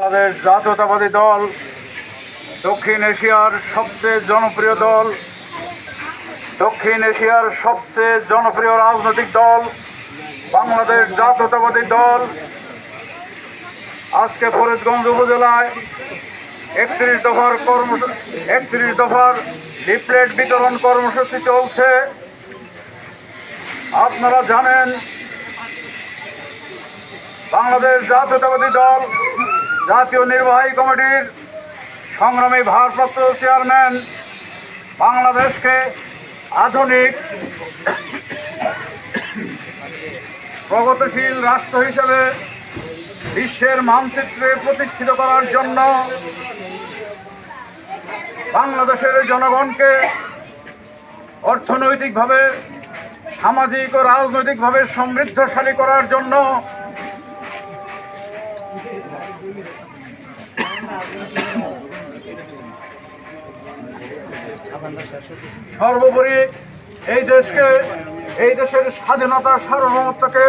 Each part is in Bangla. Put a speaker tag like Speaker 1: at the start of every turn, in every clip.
Speaker 1: বাংলাদেশ জাতীয়তাবাদী দল দক্ষিণ এশিয়ার সবচেয়ে জনপ্রিয় দল, দক্ষিণ এশিয়ার সবচেয়ে জনপ্রিয় রাজনৈতিক দল বাংলাদেশ জাতীয়তাবাদী দল আজকে ফরিদগঞ্জ উপজেলায় 31 দফার লিফলেট বিতরণ কর্মসূচি চলছে। আপনারা জানেন বাংলাদেশ জাতীয়তাবাদী দল জাতীয় নির্বাহী কমিটির সংগ্রামী ভারপ্রাপ্ত চেয়ারম্যান বাংলাদেশকে আধুনিক প্রগতিশীল রাষ্ট্র হিসেবে বিশ্বের মানচিত্রে প্রতিষ্ঠিত করার জন্য বাংলাদেশের জনগণকে অর্থনৈতিকভাবে, সামাজিক ও রাজনৈতিকভাবে সমৃদ্ধশালী করার জন্য সর্বোপরি এই দেশের স্বাধীনতা সার্বভৌমত্বকে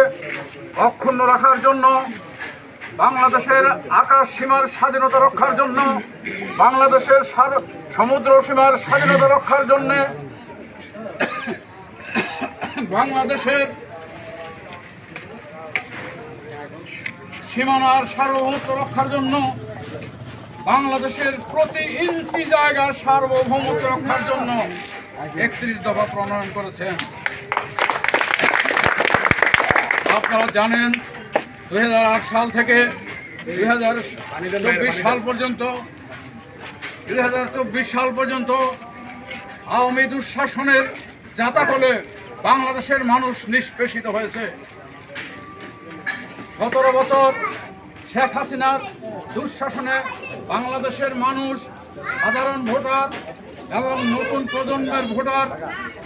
Speaker 1: অক্ষুণ্ণ রাখার জন্য, বাংলাদেশের আকাশ সীমার স্বাধীনতা রক্ষার জন্য, বাংলাদেশের সমুদ্র সীমার স্বাধীনতা রক্ষার জন্য, বাংলাদেশের সীমানার সার্বভৌমত্ব রক্ষার জন্য, বাংলাদেশের প্রতি ইঞ্চি জায়গার সার্বভৌমত্ব রক্ষার জন্য 31 দফা প্রণয়ন করেছেন। আপনারা জানেন 2008 সাল থেকে 2024 সাল পর্যন্ত আওয়ামী দুঃশাসনের জাতাকলে বাংলাদেশের মানুষ নিষ্পেষিত হয়েছে। 17 বছর শেখ হাসিনার দুঃশাসনে বাংলাদেশের মানুষ, সাধারণ ভোটার এবং নতুন প্রজন্মের ভোটার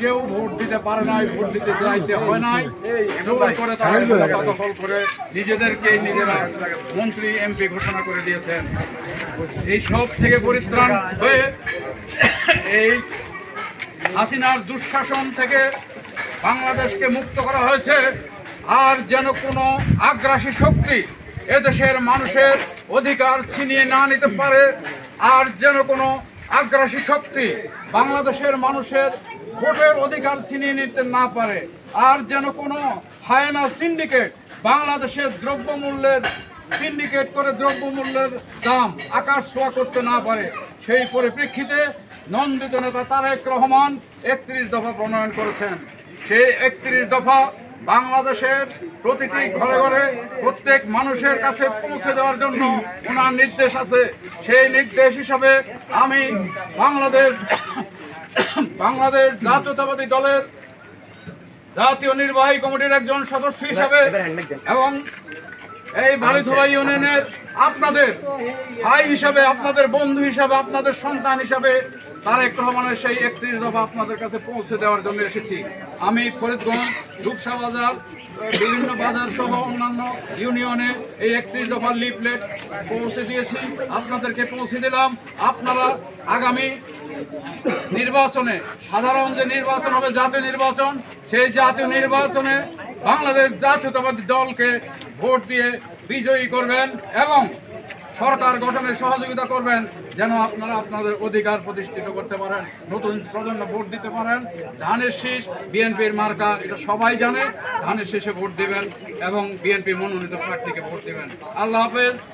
Speaker 1: কেউ ভোট দিতে পারে নাই, ভোট দিতে যাইতে হয় নাই। জোর করে তারা দখল করে নিজেরা মন্ত্রী এমপি ঘোষণা করে দিয়েছেন। এই সব থেকে পরিত্রাণ হয়ে এই হাসিনার দুঃশাসন থেকে বাংলাদেশকে মুক্ত করা হয়েছে। আর যেন কোনো আগ্রাসী শক্তি এদেশের মানুষের অধিকার ছিনিয়ে না নিতে পারে, আর যেন কোনো আগ্রাসী শক্তি বাংলাদেশের মানুষের ভোটের অধিকার ছিনিয়ে নিতে না পারে, আর যেন কোনো হায়না সিন্ডিকেট বাংলাদেশের দ্রব্যমূল্যের সিন্ডিকেট করে দ্রব্যমূল্যের দাম আকাশ ছোঁয়া করতে না পারে। সেই পরিপ্রেক্ষিতে নন্দিত নেতা তারেক রহমান 31 দফা প্রণয়ন করেছেন। সেই 31 দফা বাংলাদেশের প্রতিটি ঘরে ঘরে প্রত্যেক মানুষের কাছে পৌঁছে দেওয়ার জন্য ওনার নির্দেশ আছে। সেই নির্দেশ হিসাবে আমি বাংলাদেশ জাতীয়তাবাদী দলের জাতীয় নির্বাহী কমিটির একজন সদস্য হিসাবে এবং এই বালিথোলা ইউনিয়নের আপনাদের ভাই হিসাবে, আপনাদের বন্ধু হিসাবে, আপনাদের সন্তান হিসাবে তারেক রহমানের সেই 31 দফা আপনাদের কাছে পৌঁছে দেওয়ার জন্য এসেছি। আমি ফরিদগঞ্জ, রূপসা বাজার, বিভিন্ন বাজার সহ অন্যান্য ইউনিয়নে এই 31 দফার লিফলেট পৌঁছে দিয়েছি, আপনাদেরকে পৌঁছে দিলাম। আপনারা আগামী নির্বাচনে, সাধারণ যে নির্বাচন হবে, জাতীয় নির্বাচন, সেই জাতীয় নির্বাচনে বাংলাদেশ জাতীয়তাবাদী দলকে ভোট দিয়ে বিজয়ী করবেন এবং সরকার গঠনের সহযোগিতা করবেন, যেন আপনারা আপনাদের অধিকার প্রতিষ্ঠিত করতে পারেন, নতুন প্রজন্ম ভোট দিতে পারেন। ধানের শীষ বিএনপির মার্কা, এটা সবাই জানে। ধানের শীষে ভোট দেবেন এবং বিএনপি মনোনীত প্রার্থীকে ভোট দেবেন। আল্লাহ হাফেজ।